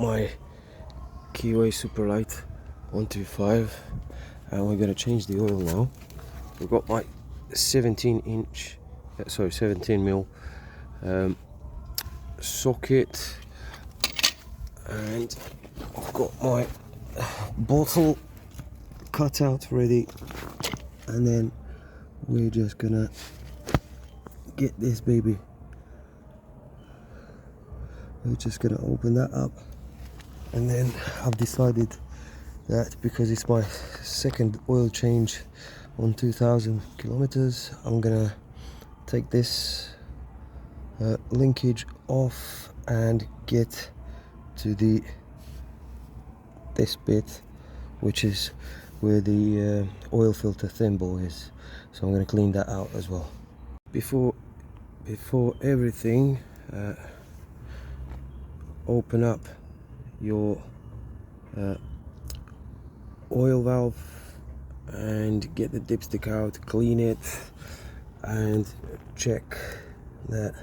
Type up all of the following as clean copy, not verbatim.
my Keeway Superlight 125 and we're gonna change the oil now. We've got my 17 mil socket, and I've got my bottle cut out ready, and then we're just gonna get this baby. We're just gonna open that up, and then I've decided that because it's my second oil change on 2,000 kilometers, I'm gonna take this linkage off and get to this bit, which is where the oil filter thimble is. So I'm gonna clean that out as well. Before everything, open up your oil valve and get the dipstick out, clean it, and check that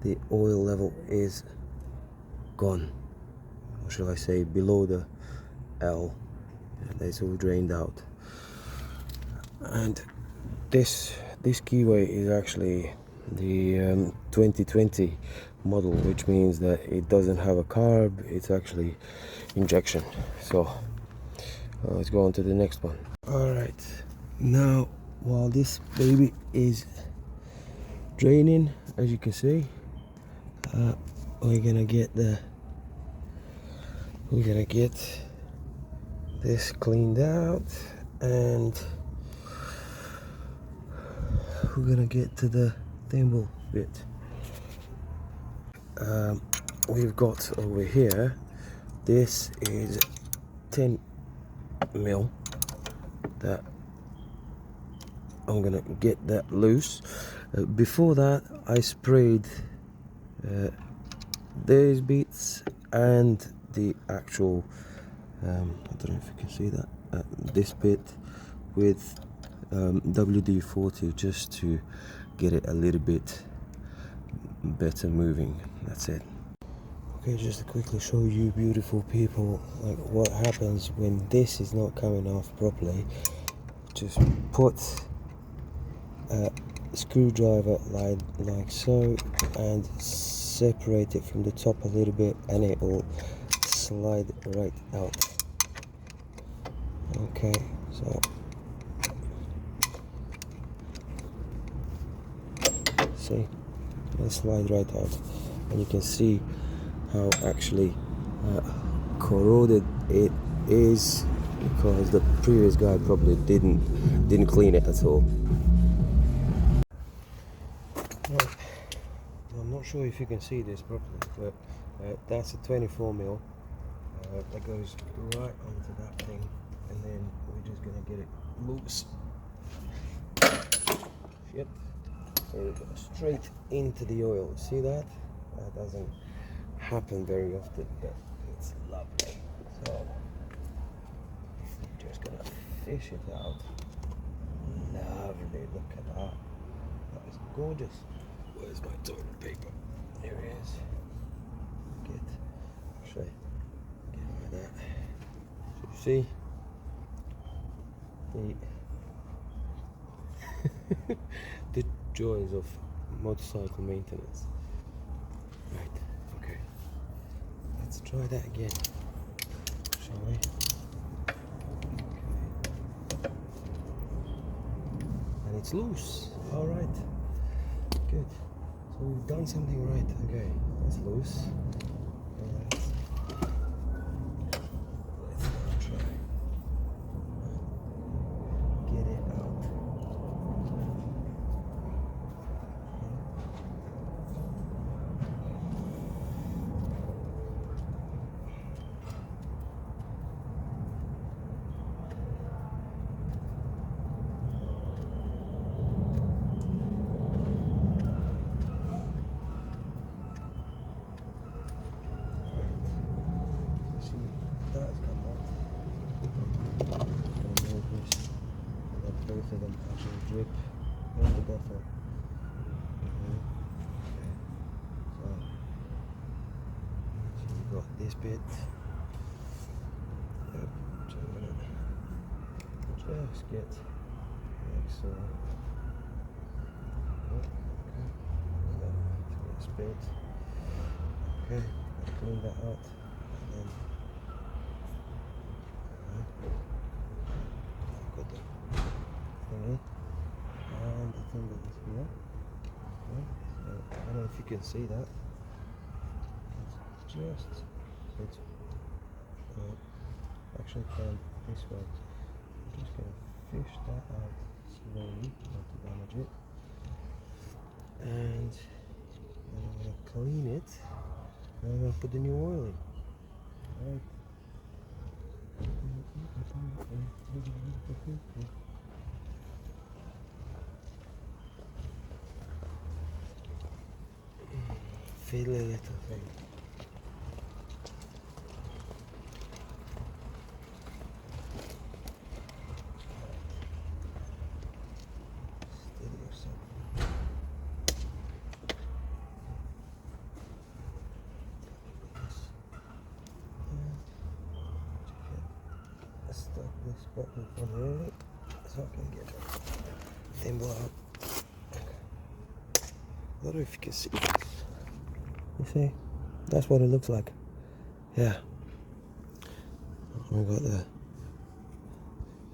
the oil level is gone, or shall I say below the L. That's all drained out. And this Keeway is actually the 2020 model, which means that it doesn't have a carb, it's actually injection. So let's go on to the next one. Alright, now while this baby is draining, as you can see, we're gonna get this cleaned out, and we're gonna get to the thimble bit. We've got over here, this is 10 mil that I'm gonna get that loose. Before that, I sprayed these bits and the actual I don't know if you can see that, this bit with WD-40, just to get it a little bit better moving. That's it. Okay, just to quickly show you beautiful people, like what happens when this is not coming off properly. Just put a screwdriver like so and separate it from the top a little bit, and it will slide right out. Okay, so see, it'll slide right out, and you can see how actually corroded it is, because the previous guy probably didn't clean it at all. Right. I'm not sure if you can see this properly, but that's a 24 mil that goes right onto that thing, and then we're just gonna get it loose. Yep, there we go, straight into the oil. See that? That doesn't happen very often, but it's lovely. So just gonna fish it out. Lovely, look at that. That is gorgeous. Where's my toilet paper? Here it is. Get like that. So you see the joys of motorcycle maintenance. Right, okay. Let's try that again, shall we? Okay. And it's loose. Alright. Good. So we've done something right. Okay, it's loose. Alright. Let's now try. Get it out. Both of them actually drip in the bottle. Okay. So we've got this bit. Yep, so I'm gonna just get like so. Okay. This bit. Okay, clean that out, and then got the thingy and the thing that is here. Okay. So I don't know if you can see that. It's just it. Actually, can this way. I'm just gonna fish that out slowly, not to damage it, and then I'm gonna clean it. And I'm gonna put the new oil in. Right. Fiddly little thing. Steady yourself. Stuck this button from here so I can get the thimble out. I don't know if you can see. You see? That's what it looks like. Yeah. We got the.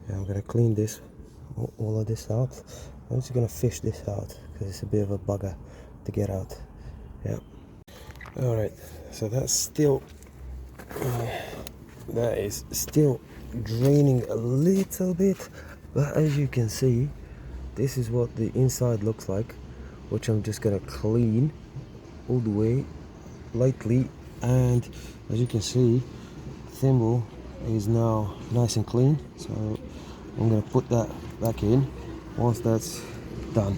Yeah, I'm gonna clean this, all of this out. I'm just gonna fish this out because it's a bit of a bugger to get out. Yeah. All right. So that's still. That is still draining a little bit, but as you can see, this is what the inside looks like, which I'm just gonna clean all the way lightly. And as you can see, the thimble is now nice and clean, so I'm gonna put that back in once that's done.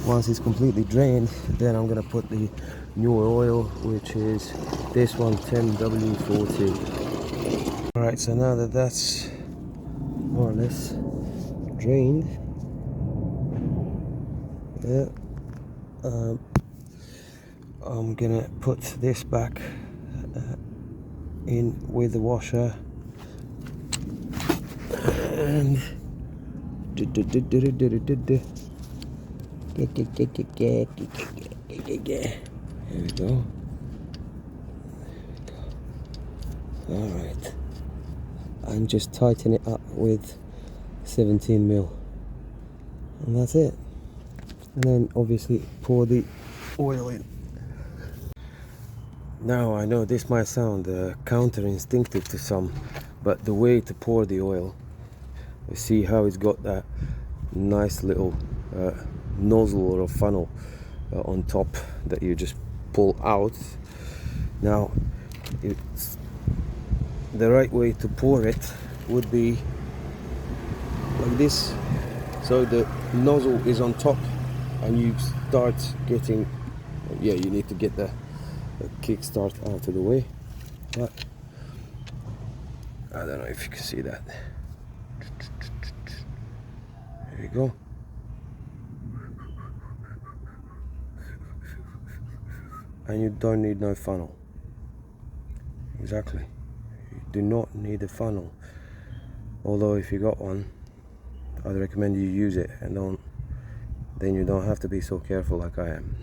Once it's completely drained, then I'm gonna put the newer oil, which is this one, 10W40. Alright, so now that that's more or less drained, yeah, I'm gonna put this back in with the washer, and here we go. Alright, and just tighten it up with 17mm, and that's it. And then obviously pour the oil in. Now I know this might sound counterinstinctive to some, but the way to pour the oil, you see how it's got that nice little nozzle or a funnel on top that you just pull out. Now it's the right way to pour it would be like this, so the nozzle is on top and you start getting, yeah, you need to get the kickstart out of the way, but I don't know if you can see that. There you go. And you don't need no funnel. Exactly. You do not need a funnel. Although if you got one, I'd recommend you use it, and then you don't have to be so careful like I am.